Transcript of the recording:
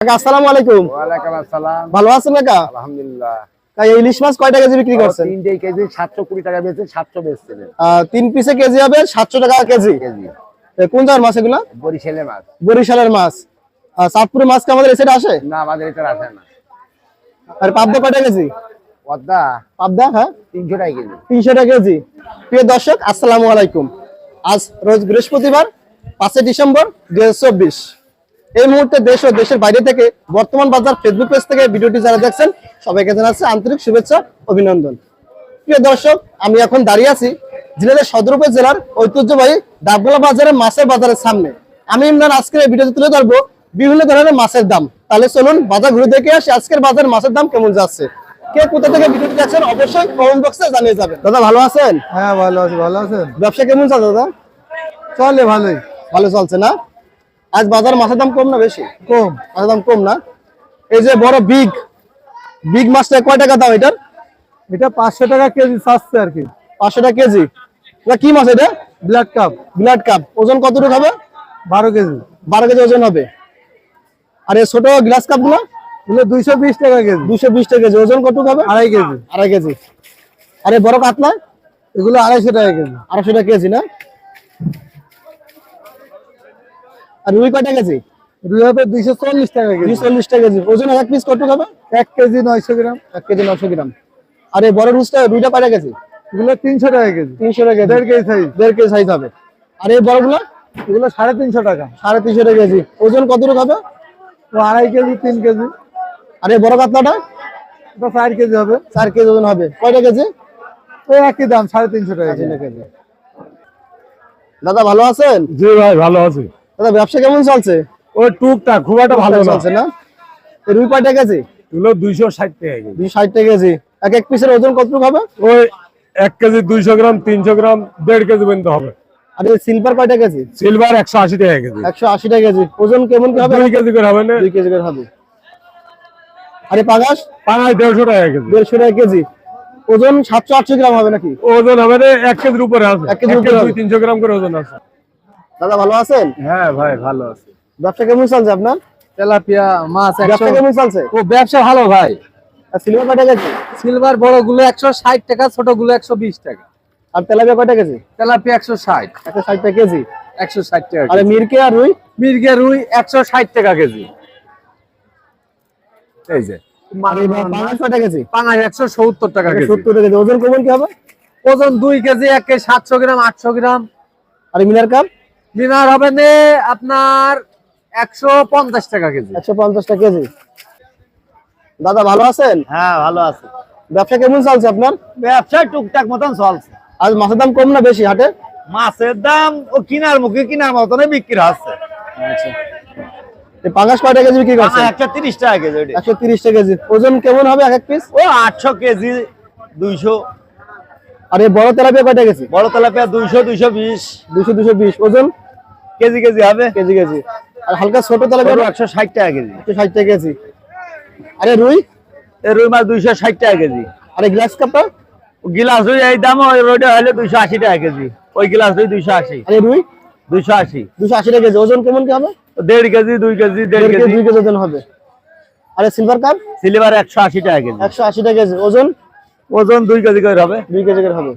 কাকা আসসালামু আলাইকুম। ওয়ালাইকুম আসসালাম। ভালো আছেন কাকা? আলহামদুলিল্লাহ। কাকা ইলিশ মাছ কয় টাকা কেজি বিক্রি করছেন? 3 কেজি 720 টাকা বেচে 700 বেচছিলেন। 3 পিসে কেজি হবে 700 টাকা কেজি। কোন জায়গার মাছ এগুলো? বরিশালের মাছ। বরিশালের মাছ। চাঁদপুরের মাছ কি আমাদের এসে আসে? না, আমাদের এটা আসে না। আর পাবদা কয় টাকা কেজি? পাবদা হ্যাঁ 300 টাকা কেজি। 300 টাকা কেজি। প্রিয় দর্শক আসসালামু আলাইকুম। আজ রোজ বৃহস্পতিবার 5 ডিসেম্বর 2024। এই মুহূর্তে দেশ ও দেশের বাইরে থেকে বর্তমান বাজার ফেসবুক পেজ থেকে ভিডিওটি যারা দেখছেন সবাইকে জানাচ্ছি আন্তরিক শুভেচ্ছা অভিনন্দন। প্রিয় দর্শক, আমি এখন দাঁড়িয়ে আছি ঝিনাইদহ সদর উপজেলার ঐতিহ্যবাহী ডাবগোলা বাজারের মাছের বাজারের সামনে। আমি ইমরান আজকের এই ভিডিওতে তুলে ধরবো বিভিন্ন ধরনের মাছের দাম। তাহলে চলুন বাজার ঘুরে দেখে আসি আজকের বাজার মাছের দাম কেমন যাচ্ছে। কে কোথা থেকে ভিডিওটি দেখছেন অবশ্যই কমেন্ট বক্সে জানিয়ে যাবেন। দাদা ভালো আছেন? হ্যাঁ ভালো আছি। ভালো আছেন? ব্যবসা কেমন চলছে দাদা? চলে ভালোই। ভালো চলছে না? আজ বাজার মাছের দাম কম না বেশি? কম। মাছের দাম কম না? এই যে বড় বিগ মাছটা কয় টাকা দাম এটার? এটা 500 টাকা কেজি চাচ্ছে আর কি। 500 টাকা কেজি। এটা কি মাছ এটা? Blood carp. Blood carp. ওজন কতটুকু হবে? 12 কেজি। 12 কেজি ওজন হবে। আর এই ছোট গ্লাস কাপ গুলো? এগুলো 220 টাকা কেজি। 220 টাকা কেজি। ওজন কতটুকু হবে? 2.5 কেজি। 2.5 কেজি। আর এই বড় কাতলা? এগুলো 250 টাকা কেজি। 250 টাকা কেজি না? আর রুই কয় টাকা কেজি? রুই হবে 240 টাকা কেজি। 240 টাকা কেজি। ওজন এক পিস কতটুকু হবে? 1 কেজি 900 গ্রাম। 1 কেজি 900 গ্রাম। আর এই বড় রুইটা কয় টাকা কেজি? এগুলো 300 টাকা কেজি। 300 টাকা KG. 1.5 KG size. 1.5 KG size হবে। আর এই বড়গুলো? এগুলো 350 টাকা। 350 টাকা কেজি। ওজন কতটুকু হবে? তো 2.5 কেজি 3 কেজি। আর এই বড় কাতলাটা? এটা 4 কেজি হবে। 4 কেজি ওজন হবে। কয়টা কেজি? ওই একই দাম 350 টাকা কেজি। দাদা ভালো আছেন? জি ভাই ভালো আছি। দাদা ব্যবসা কেমন চলছে? ওই টুকটাক, খুব একটা ভালো চলছে না? এই রুই কয় টাকা কেজি? এগুলো 260 টাকা কেজি। 260 টাকা কেজি। এক পিসের ওজন কতটুকু হবে? ওই 1 কেজি 200 গ্রাম 300 গ্রাম 1.5 কেজি পর্যন্ত হবে। আর এই সিলভার কয় টাকা কেজি? সিলভার 180 টাকা কেজি। 180 টাকা কেজি। ওজন কেমন কি হবে? 2 কেজি করে হবে না? 2 কেজি করে হবে। আর এই পাঙাশ? পাঙাশ 150 টাকা কেজি। 150 টাকা কেজি। ওজন 700-800 গ্রাম হবে নাকি? ওজন হবে না 1 কেজির উপরে আছে। 1 কেজির উপরে 300 গ্রাম করে ওজন আছে। দাদা ভালো আছেন? হ্যাঁ ভাই ভালো আছে। ব্যবসা কেমন চলছে আপনার? তেলাপিয়া মাছ ব্যবসা কেমন চলছে? ও ব্যবসা ভালো ভাই। আর সিলভার কয় টাকা কেজি? সিলভার বড় গুলো 160 টাকা, ছোট গুলো 120 টাকা। আর তেলাপিয়া কয় টাকা কেজি? তেলাপিয়া 160। 160 টাকা কেজি। 160 টাকা। আর মিরকে আর রুই? মির্গে রুই 160 টাকা কেজি। এই যে পাঙাশ কয় টাকা কেজি? পাঙাশ 170 টাকা কেজি। 70 টাকা কেজি। ওজন কেমন কি হবে? ওজন 2 কেজি 1 কেজি 700 গ্রাম 800 গ্রাম। আর মিনার কাপ? ডিনার হবে নে আপনার 150 টাকা কেজি। 150 টাকা কেজি। দাদা ভালো আছেন? হ্যাঁ ভালো আছে। ব্যবসা কেমন চলছে আপনার? ব্যবসা টুকটাক মতন চলছে। আজ মাছের দাম কম না বেশি হাটে? মাছের দাম ও কিনার মতনে বিক্রি হচ্ছে। আচ্ছা। এই পাঙাশ কয় টাকা কেজি বিক্রি করছেন? 130 টাকা কেজি। 130 টাকা কেজি। ওজন কেমন হবে এক পিস? ও 800 কেজি 200। আর এই বড় তেলাপিয়া কয় টাকা কেজি? বড় তেলাপিয়া 200 220 220। ওজন কেজি হবে। কেজি। আর হালকা ছোট তেলাপিয়া 160 টাকা কেজি। 160 টাকা কেজি। আরে রুই? এই রুই মাছ 260 টাকা কেজি। আর এই গ্লাস কাপটা? গিলাস রুই এই দাম ওই রোডে হলে 280 টাকা কেজি। ওই গিলাস রুই 280। আরে রুই 280। 280 টাকা কেজি। ওজন কেমন কি হবে? 1.5 কেজি 2 কেজি 1.5 কেজি 2 কেজি ওজন হবে। আরে সিলভার কাপ? সিলভার 180 টাকা কেজি। 180 টাকা কেজি। ওজন? ওজন 2 কেজি করে হবে। 2 কেজি করে হবে।